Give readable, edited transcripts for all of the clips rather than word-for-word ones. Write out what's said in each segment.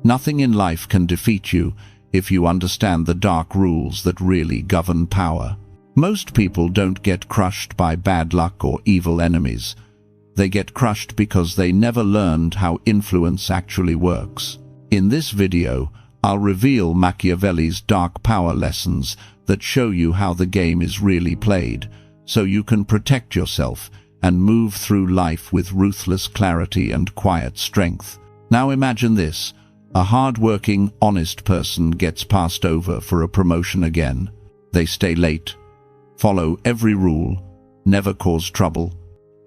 Nothing in life can defeat you if you understand the dark rules that really govern power. Most people don't get crushed by bad luck or evil enemies. They get crushed because they never learned how influence actually works. In this video, I'll reveal Machiavelli's dark power lessons that show you how the game is really played, so you can protect yourself and move through life with ruthless clarity and quiet strength. Now imagine this: a hard-working, honest person gets passed over for a promotion again. They stay late, follow every rule, never cause trouble.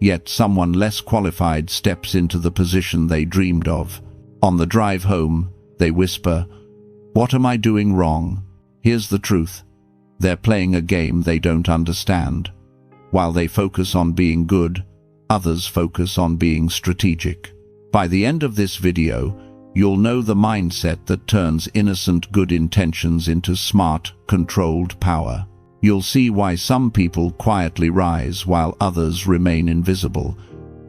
Yet someone less qualified steps into the position they dreamed of. On the drive home, they whisper, "What am I doing wrong?" Here's the truth: they're playing a game they don't understand. While they focus on being good, others focus on being strategic. By the end of this video, you'll know the mindset that turns innocent good intentions into smart, controlled power. You'll see why some people quietly rise while others remain invisible,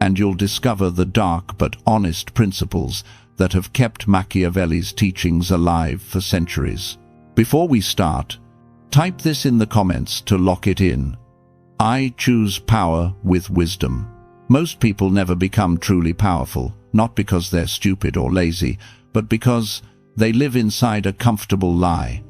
and you'll discover the dark but honest principles that have kept Machiavelli's teachings alive for centuries. Before we start, type this in the comments to lock it in. I choose power with wisdom. Most people never become truly powerful, not because they're stupid or lazy, but because they live inside a comfortable lie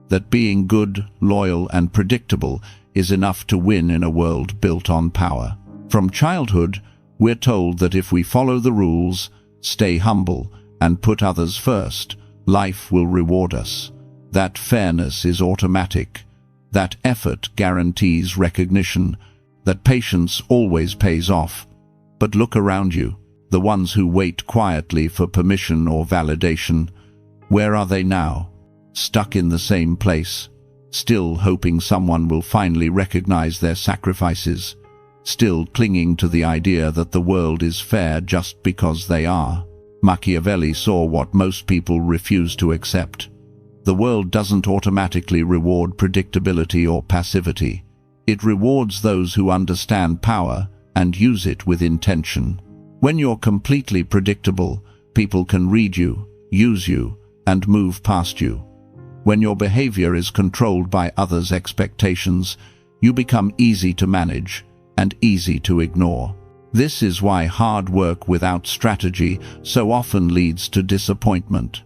that being good, loyal, and predictable is enough to win in a world built on power. From childhood, we're told that if we follow the rules, stay humble, and put others first, life will reward us. That fairness is automatic, that effort guarantees recognition, that patience always pays off. But look around you. The ones who wait quietly for permission or validation, where are they now? Stuck in the same place, still hoping someone will finally recognize their sacrifices, still clinging to the idea that the world is fair just because they are. Machiavelli saw what most people refuse to accept. The world doesn't automatically reward predictability or passivity. It rewards those who understand power and use it with intention. When you're completely predictable, people can read you, use you, and move past you. When your behavior is controlled by others' expectations, you become easy to manage and easy to ignore. This is why hard work without strategy so often leads to disappointment.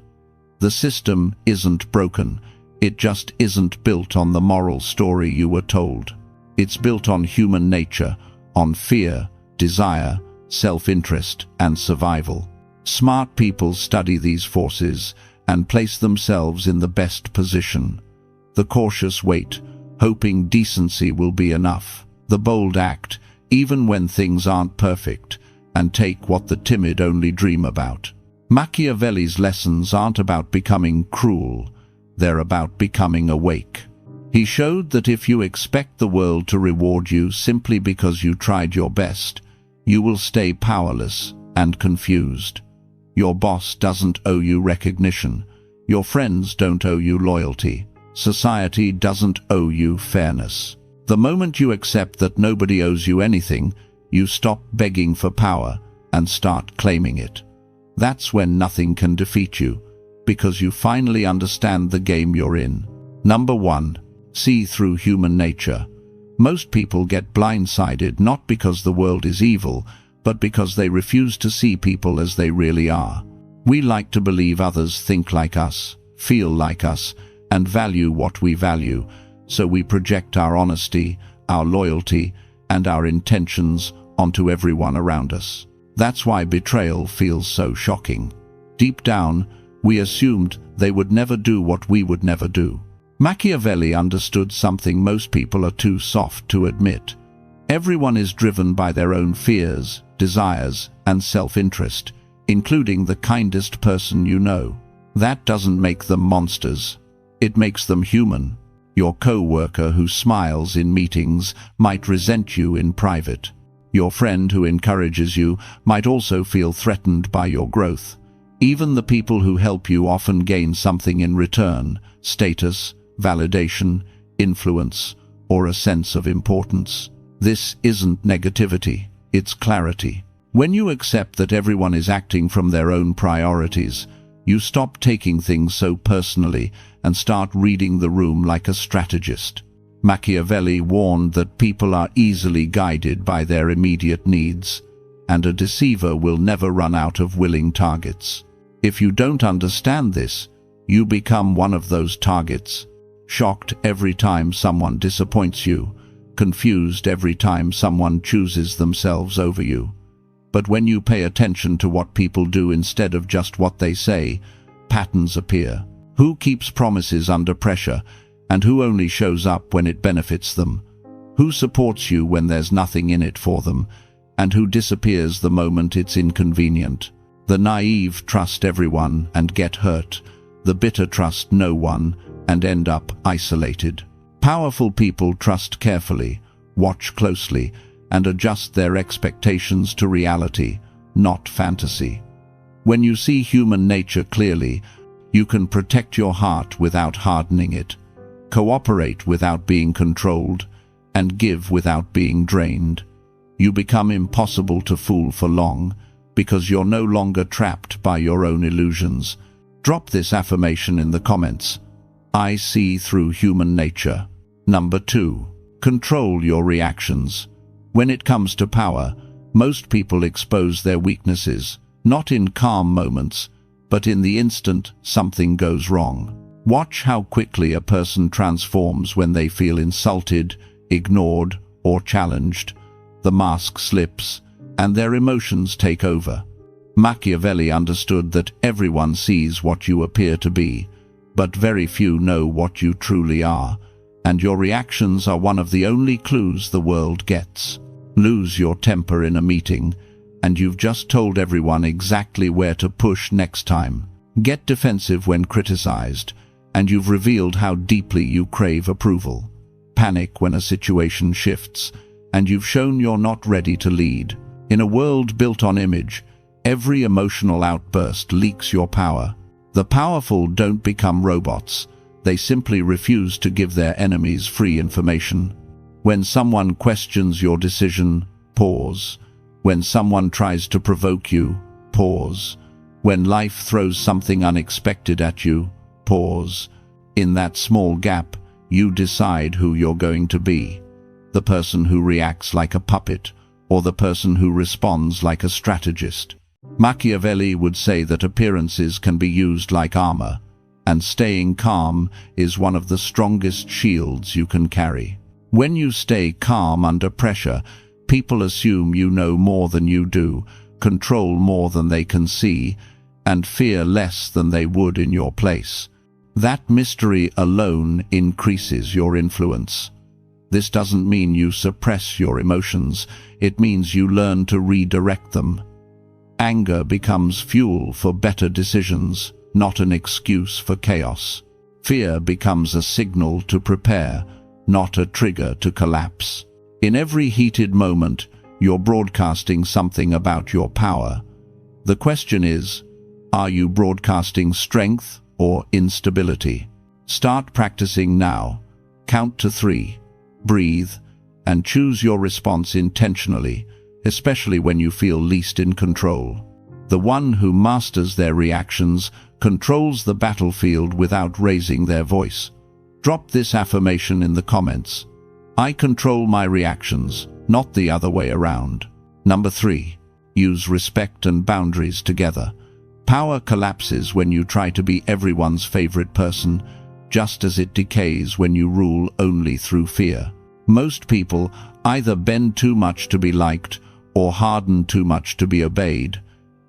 The system isn't broken, it just isn't built on the moral story you were told. It's built on human nature, on fear, desire, self-interest, and survival. Smart people study these forces and place themselves in the best position. The cautious wait, hoping decency will be enough. The bold act, even when things aren't perfect, and take what the timid only dream about. Machiavelli's lessons aren't about becoming cruel, they're about becoming awake. He showed that if you expect the world to reward you simply because you tried your best, you will stay powerless and confused. Your boss doesn't owe you recognition. Your friends don't owe you loyalty. Society doesn't owe you fairness. The moment you accept that nobody owes you anything, you stop begging for power and start claiming it. That's when nothing can defeat you, because you finally understand the game you're in. Number 1. See through human nature. Most people get blindsided not because the world is evil, but because they refuse to see people as they really are. We like to believe others think like us, feel like us, and value what we value, so we project our honesty, our loyalty, and our intentions onto everyone around us. That's why betrayal feels so shocking. Deep down, we assumed they would never do what we would never do. Machiavelli understood something most people are too soft to admit. Everyone is driven by their own fears, desires, and self-interest, including the kindest person you know. That doesn't make them monsters. It makes them human. Your co-worker who smiles in meetings might resent you in private. Your friend who encourages you might also feel threatened by your growth. Even the people who help you often gain something in return: status, validation, influence, or a sense of importance. This isn't negativity, it's clarity. When you accept that everyone is acting from their own priorities, You stop taking things so personally and start reading the room like a strategist. Machiavelli warned that people are easily guided by their immediate needs, and a deceiver will never run out of willing targets. If you don't understand this, you become one of those targets, shocked every time someone disappoints you, confused every time someone chooses themselves over you. But when you pay attention to what people do instead of just what they say, patterns appear. Who keeps promises under pressure, and who only shows up when it benefits them? Who supports you when there's nothing in it for them, and who disappears the moment it's inconvenient? The naive trust everyone and get hurt. The bitter trust no one and end up isolated. Powerful people trust carefully, watch closely, and adjust their expectations to reality, not fantasy. When you see human nature clearly, you can protect your heart without hardening it, cooperate without being controlled, and give without being drained. You become impossible to fool for long, because you're no longer trapped by your own illusions. Drop this affirmation in the comments. I see through human nature. Number 2. Control your reactions. When it comes to power, most people expose their weaknesses, not in calm moments, but in the instant something goes wrong. Watch how quickly a person transforms when they feel insulted, ignored, or challenged. The mask slips, and their emotions take over. Machiavelli understood that everyone sees what you appear to be, but very few know what you truly are, and your reactions are one of the only clues the world gets. Lose your temper in a meeting, and you've just told everyone exactly where to push next time. Get defensive when criticized, and you've revealed how deeply you crave approval. Panic when a situation shifts, and you've shown you're not ready to lead. In a world built on image, every emotional outburst leaks your power. The powerful don't become robots. They simply refuse to give their enemies free information. When someone questions your decision, pause. When someone tries to provoke you, pause. When life throws something unexpected at you, pause. In that small gap, you decide who you're going to be. The person who reacts like a puppet, or the person who responds like a strategist. Machiavelli would say that appearances can be used like armor, and staying calm is one of the strongest shields you can carry. When you stay calm under pressure, people assume you know more than you do, control more than they can see, and fear less than they would in your place. That mystery alone increases your influence. This doesn't mean you suppress your emotions, it means you learn to redirect them. Anger becomes fuel for better decisions, not an excuse for chaos. Fear becomes a signal to prepare, not a trigger to collapse. In every heated moment, you're broadcasting something about your power. The question is, are you broadcasting strength or instability? Start practicing now. Count to 3. Breathe, and choose your response intentionally, especially when you feel least in control. The one who masters their reactions controls the battlefield without raising their voice. Drop this affirmation in the comments. I control my reactions, not the other way around. Number 3. Use respect and boundaries together. Power collapses when you try to be everyone's favorite person, just as it decays when you rule only through fear. Most people either bend too much to be liked or harden too much to be obeyed,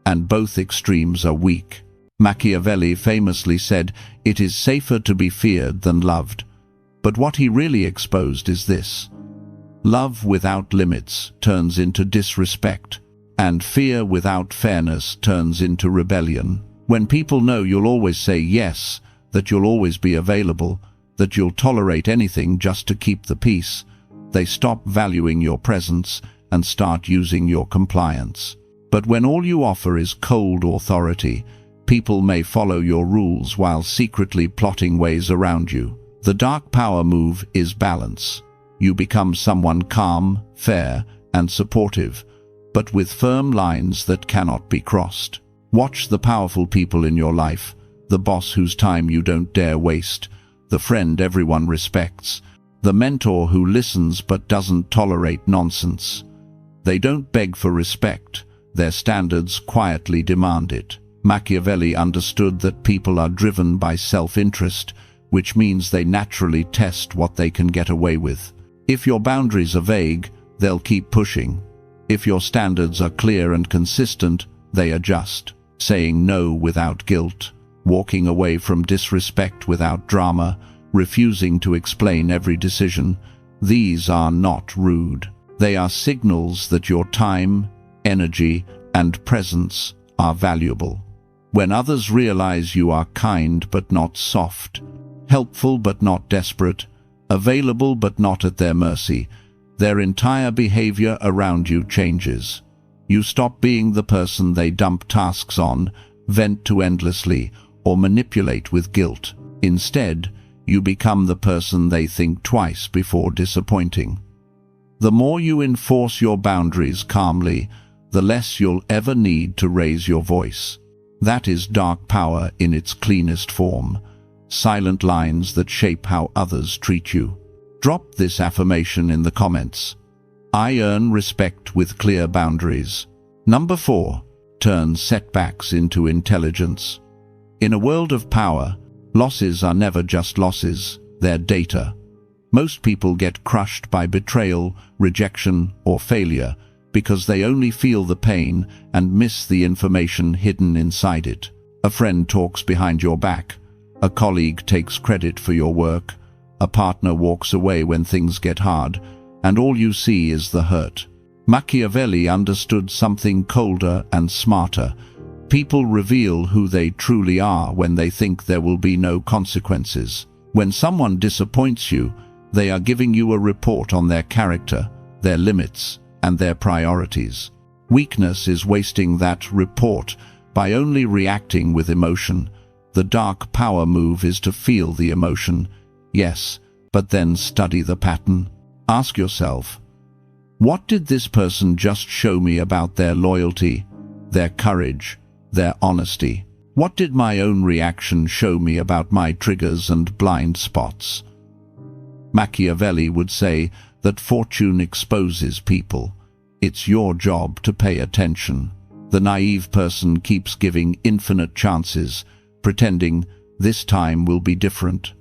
and both extremes are weak. Machiavelli famously said, "It is safer to be feared than loved." But what he really exposed is this: love without limits turns into disrespect, and fear without fairness turns into rebellion. When people know you'll always say yes, that you'll always be available, that you'll tolerate anything just to keep the peace, they stop valuing your presence and start using your compliance. But when all you offer is cold authority, people may follow your rules while secretly plotting ways around you. The dark power move is balance. You become someone calm, fair, and supportive, but with firm lines that cannot be crossed. Watch the powerful people in your life, the boss whose time you don't dare waste, the friend everyone respects, the mentor who listens but doesn't tolerate nonsense. They don't beg for respect, their standards quietly demand it. Machiavelli understood that people are driven by self-interest, which means they naturally test what they can get away with. If your boundaries are vague, they'll keep pushing. If your standards are clear and consistent, they adjust. Saying no without guilt, walking away from disrespect without drama, refusing to explain every decision, these are not rude. They are signals that your time, energy, and presence are valuable. When others realize you are kind but not soft, helpful but not desperate, available but not at their mercy, their entire behavior around you changes. You stop being the person they dump tasks on, vent to endlessly, or manipulate with guilt. Instead, you become the person they think twice before disappointing. The more you enforce your boundaries calmly, the less you'll ever need to raise your voice. That is dark power in its cleanest form. Silent lines that shape how others treat you. Drop this affirmation in the comments. I earn respect with clear boundaries. Number 4. Turn setbacks into intelligence. In a world of power, losses are never just losses, they're data. Most people get crushed by betrayal, rejection, or failure because they only feel the pain and miss the information hidden inside it. A friend talks behind your back. A colleague takes credit for your work. A partner walks away when things get hard, and all you see is the hurt. Machiavelli understood something colder and smarter. People reveal who they truly are when they think there will be no consequences. When someone disappoints you, they are giving you a report on their character, their limits, and their priorities. Weakness is wasting that report by only reacting with emotion. The dark power move is to feel the emotion, yes, but then study the pattern. Ask yourself, what did this person just show me about their loyalty, their courage, their honesty? What did my own reaction show me about my triggers and blind spots? Machiavelli would say that fortune exposes people. It's your job to pay attention. The naive person keeps giving infinite chances, pretending this time will be different.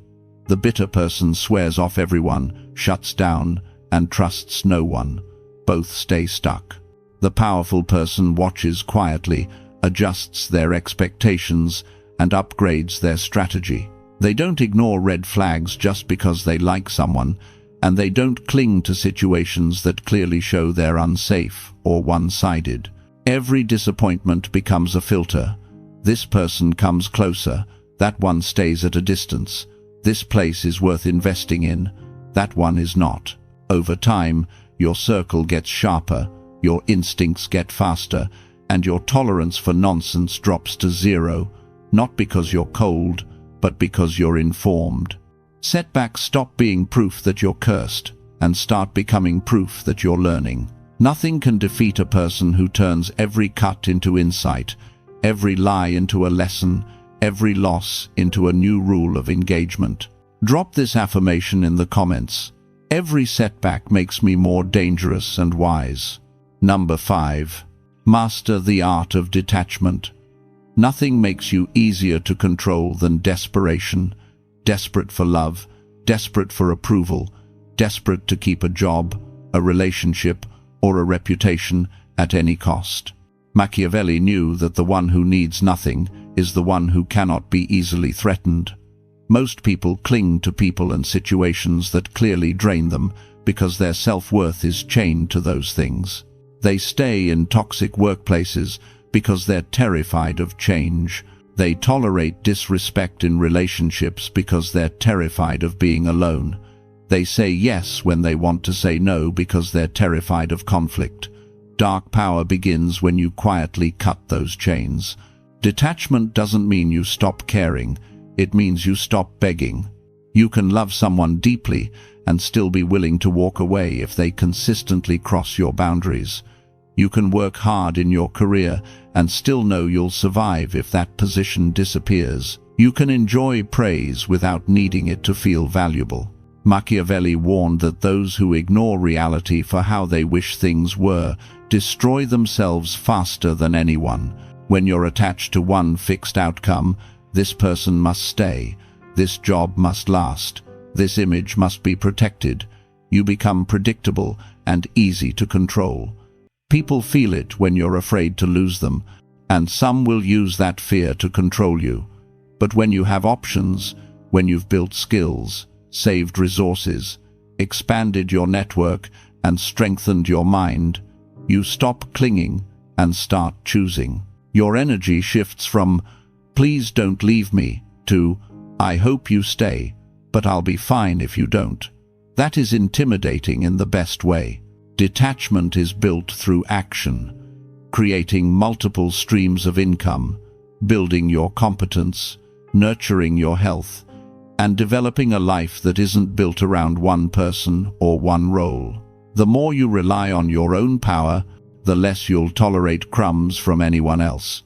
The bitter person swears off everyone, shuts down, and trusts no one. Both stay stuck. The powerful person watches quietly, adjusts their expectations, and upgrades their strategy. They don't ignore red flags just because they like someone, and they don't cling to situations that clearly show they're unsafe or one-sided. Every disappointment becomes a filter. This person comes closer, that one stays at a distance. This place is worth investing in, that one is not. Over time, your circle gets sharper, your instincts get faster, and your tolerance for nonsense drops to zero, not because you're cold, but because you're informed. Setbacks stop being proof that you're cursed, and start becoming proof that you're learning. Nothing can defeat a person who turns every cut into insight, every lie into a lesson, every loss into a new rule of engagement. Drop this affirmation in the comments. Every setback makes me more dangerous and wise. Number 5. Master the art of detachment. Nothing makes you easier to control than desperation. Desperate for love, desperate for approval, desperate to keep a job, a relationship, or a reputation at any cost. Machiavelli knew that the one who needs nothing is the one who cannot be easily threatened. Most people cling to people and situations that clearly drain them because their self-worth is chained to those things. They stay in toxic workplaces because they're terrified of change. They tolerate disrespect in relationships because they're terrified of being alone. They say yes when they want to say no because they're terrified of conflict. Dark power begins when you quietly cut those chains. Detachment doesn't mean you stop caring. It means you stop begging. You can love someone deeply and still be willing to walk away if they consistently cross your boundaries. You can work hard in your career and still know you'll survive if that position disappears. You can enjoy praise without needing it to feel valuable. Machiavelli warned that those who ignore reality for how they wish things were destroy themselves faster than anyone. When you're attached to one fixed outcome, this person must stay, this job must last, this image must be protected, you become predictable and easy to control. People feel it when you're afraid to lose them, and some will use that fear to control you. But when you have options, when you've built skills, saved resources, expanded your network, and strengthened your mind, you stop clinging and start choosing. Your energy shifts from, "Please don't leave me," to, "I hope you stay, but I'll be fine if you don't." That is intimidating in the best way. Detachment is built through action, creating multiple streams of income, building your competence, nurturing your health, and developing a life that isn't built around one person or one role. The more you rely on your own power, the less you'll tolerate crumbs from anyone else.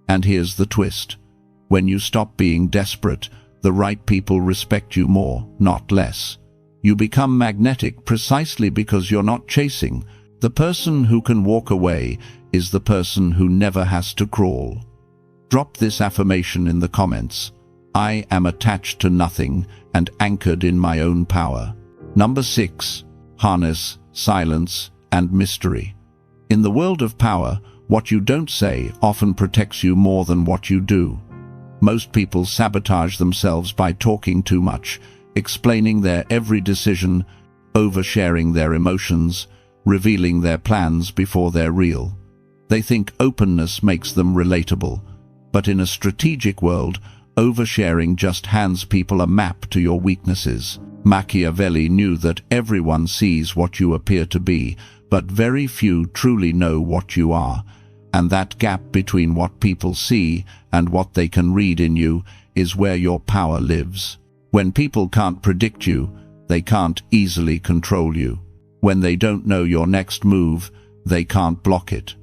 And here's the twist. When you stop being desperate, the right people respect you more, not less. You become magnetic precisely because you're not chasing. The person who can walk away is the person who never has to crawl. Drop this affirmation in the comments. I am attached to nothing and anchored in my own power. Number 6. Harness, silence, and mystery. In the world of power, what you don't say often protects you more than what you do. Most people sabotage themselves by talking too much, explaining their every decision, oversharing their emotions, revealing their plans before they're real. They think openness makes them relatable, but in a strategic world, oversharing just hands people a map to your weaknesses. Machiavelli knew that everyone sees what you appear to be, but very few truly know what you are. And that gap between what people see and what they can read in you is where your power lives. When people can't predict you, they can't easily control you. When they don't know your next move, they can't block it.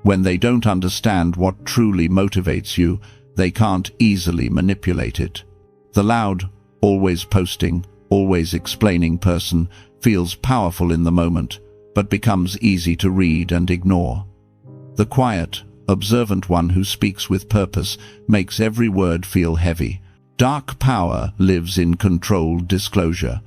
When they don't understand what truly motivates you, they can't easily manipulate it. The loud, always posting, always explaining person feels powerful in the moment, but becomes easy to read and ignore. The quiet, observant one who speaks with purpose makes every word feel heavy. Dark power lives in controlled disclosure.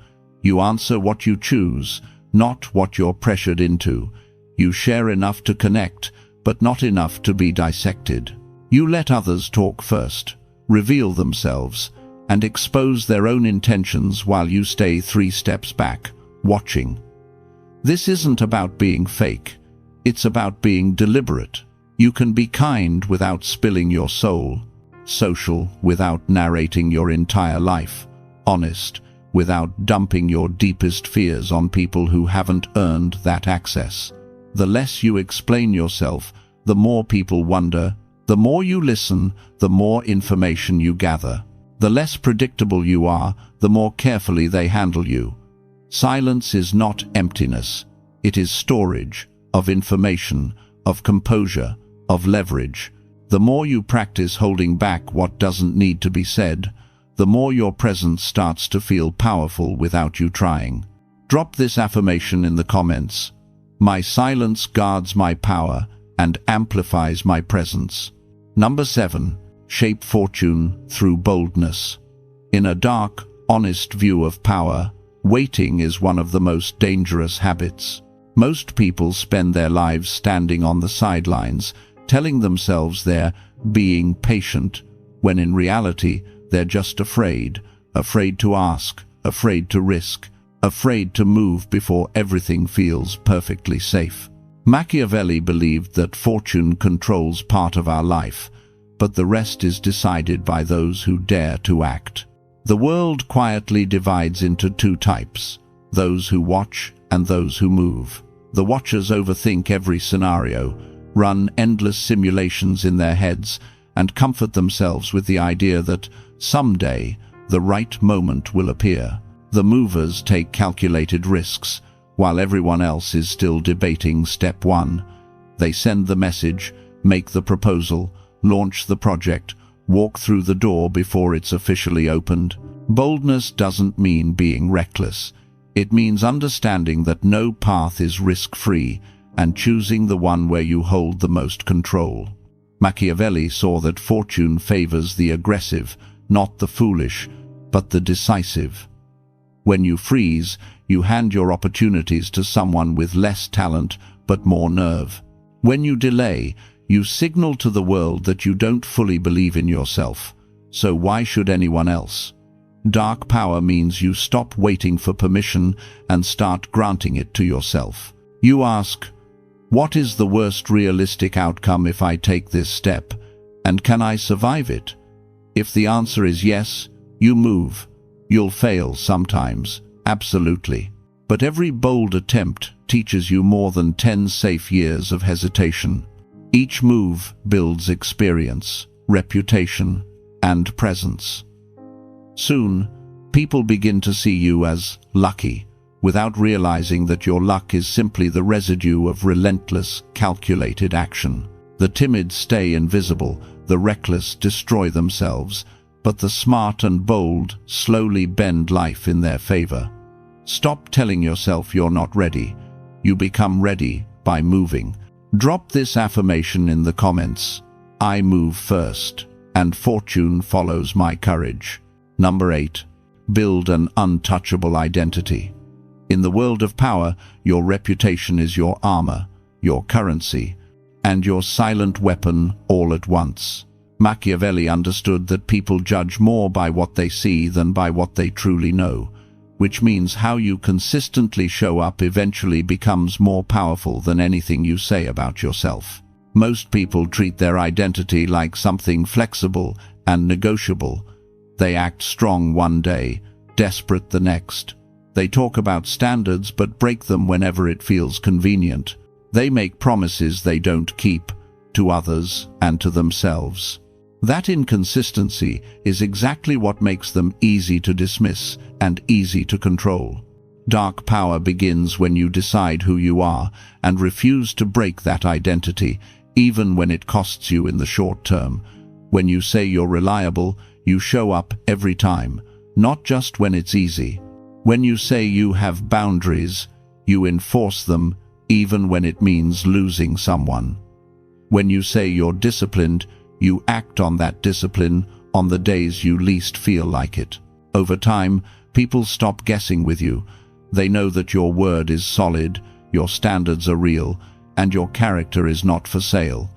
You answer what you choose, not what you're pressured into. You share enough to connect, but not enough to be dissected. You let others talk first, reveal themselves, and expose their own intentions while you stay 3 steps back, watching. This isn't about being fake. It's about being deliberate. You can be kind without spilling your soul, social without narrating your entire life, honest without dumping your deepest fears on people who haven't earned that access. The less you explain yourself, the more people wonder. The more you listen, the more information you gather. The less predictable you are, the more carefully they handle you. Silence is not emptiness. It is storage of information, of composure, of leverage. The more you practice holding back what doesn't need to be said, the more your presence starts to feel powerful without you trying. Drop this affirmation in the comments. My silence guards my power and amplifies my presence. Number 7. Shape fortune through boldness. In a dark, honest view of power, waiting is one of the most dangerous habits. Most people spend their lives standing on the sidelines, telling themselves they're being patient, when in reality they're just afraid to ask, afraid to risk, afraid to move before everything feels perfectly safe. Machiavelli believed that fortune controls part of our life, but the rest is decided by those who dare to act. The world quietly divides into 2 types, those who watch and those who move. The watchers overthink every scenario, run endless simulations in their heads, and comfort themselves with the idea that someday the right moment will appear. The movers take calculated risks, while everyone else is still debating step 1. They send the message, make the proposal, launch the project, walk through the door before it's officially opened. Boldness doesn't mean being reckless. It means understanding that no path is risk-free and choosing the one where you hold the most control. Machiavelli saw that fortune favors the aggressive, not the foolish, but the decisive. When you freeze, you hand your opportunities to someone with less talent but more nerve. When you delay, you signal to the world that you don't fully believe in yourself, so why should anyone else? Dark power means you stop waiting for permission and start granting it to yourself. You ask, what is the worst realistic outcome if I take this step, and can I survive it? If the answer is yes, you move. You'll fail sometimes, absolutely. But every bold attempt teaches you more than 10 safe years of hesitation. Each move builds experience, reputation, and presence. Soon, people begin to see you as lucky, without realizing that your luck is simply the residue of relentless, calculated action. The timid stay invisible, the reckless destroy themselves, but the smart and bold slowly bend life in their favor. Stop telling yourself you're not ready. You become ready by moving. Drop this affirmation in the comments. I move first, and fortune follows my courage. Number 8. Build an untouchable identity. In the world of power, your reputation is your armor, your currency, and your silent weapon all at once. Machiavelli understood that people judge more by what they see than by what they truly know, which means how you consistently show up eventually becomes more powerful than anything you say about yourself. Most people treat their identity like something flexible and negotiable. They act strong one day, desperate the next. They talk about standards but break them whenever it feels convenient. They make promises they don't keep, to others and to themselves. That inconsistency is exactly what makes them easy to dismiss and easy to control. Dark power begins when you decide who you are and refuse to break that identity, even when it costs you in the short term. When you say you're reliable, you show up every time, not just when it's easy. When you say you have boundaries, you enforce them even when it means losing someone. When you say you're disciplined, you act on that discipline on the days you least feel like it. Over time, people stop guessing with you. They know that your word is solid, your standards are real, and your character is not for sale.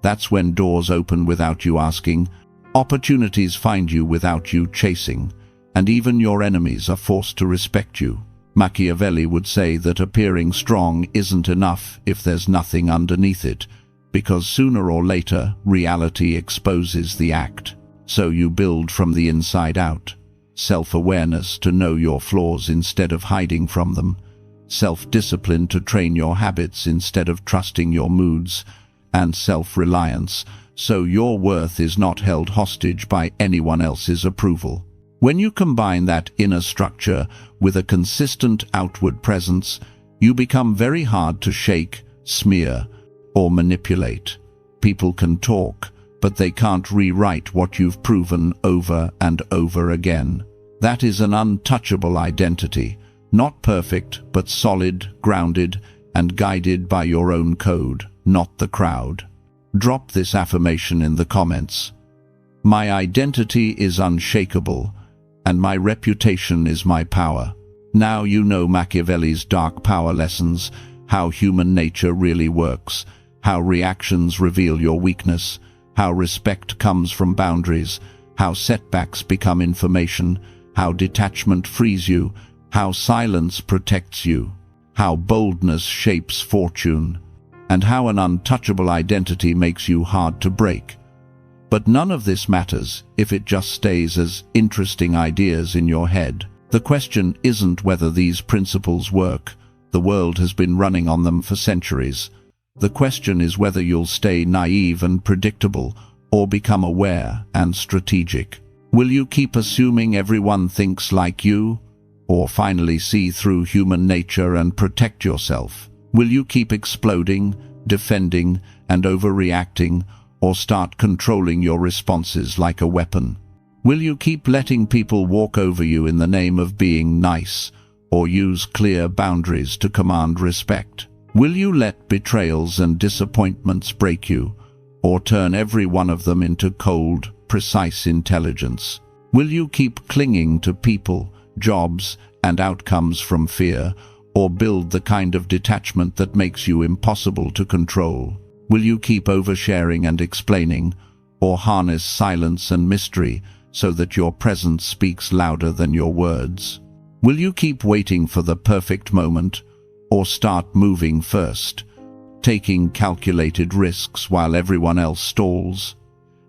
That's when doors open without you asking, opportunities find you without you chasing, and even your enemies are forced to respect you. Machiavelli would say that appearing strong isn't enough if there's nothing underneath it, because sooner or later, reality exposes the act. So you build from the inside out. Self-awareness to know your flaws instead of hiding from them. Self-discipline to train your habits instead of trusting your moods. And self-reliance, so your worth is not held hostage by anyone else's approval. When you combine that inner structure with a consistent outward presence, you become very hard to shake, smear, or manipulate. People can talk, but they can't rewrite what you've proven over and over again. That is an untouchable identity, not perfect, but solid, grounded, and guided by your own code, not the crowd. Drop this affirmation in the comments. My identity is unshakable, and my reputation is my power. Now you know Machiavelli's dark power lessons, how human nature really works, how reactions reveal your weakness, how respect comes from boundaries, how setbacks become information, how detachment frees you, how silence protects you, how boldness shapes fortune, and how an untouchable identity makes you hard to break. But none of this matters if it just stays as interesting ideas in your head. The question isn't whether these principles work. The world has been running on them for centuries. The question is whether you'll stay naive and predictable or become aware and strategic. Will you keep assuming everyone thinks like you, or finally see through human nature and protect yourself? Will you keep exploding, defending, and overreacting, or start controlling your responses like a weapon? Will you keep letting people walk over you in the name of being nice, or use clear boundaries to command respect? Will you let betrayals and disappointments break you, or turn every one of them into cold, precise intelligence? Will you keep clinging to people, jobs, and outcomes from fear, or build the kind of detachment that makes you impossible to control? Will you keep oversharing and explaining, or harness silence and mystery so that your presence speaks louder than your words? Will you keep waiting for the perfect moment, or start moving first, taking calculated risks while everyone else stalls?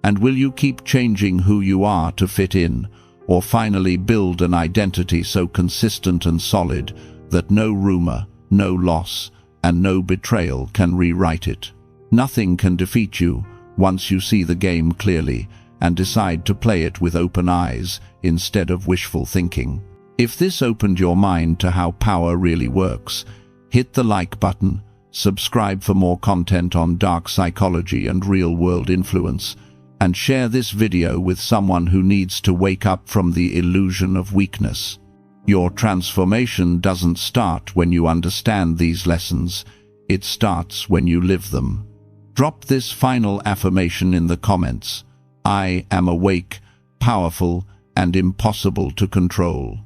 And will you keep changing who you are to fit in, or finally build an identity so consistent and solid that no rumor, no loss, and no betrayal can rewrite it? Nothing can defeat you once you see the game clearly and decide to play it with open eyes instead of wishful thinking. If this opened your mind to how power really works, hit the like button, subscribe for more content on dark psychology and real-world influence, and share this video with someone who needs to wake up from the illusion of weakness. Your transformation doesn't start when you understand these lessons, it starts when you live them. Drop this final affirmation in the comments: I am awake, powerful, and impossible to control.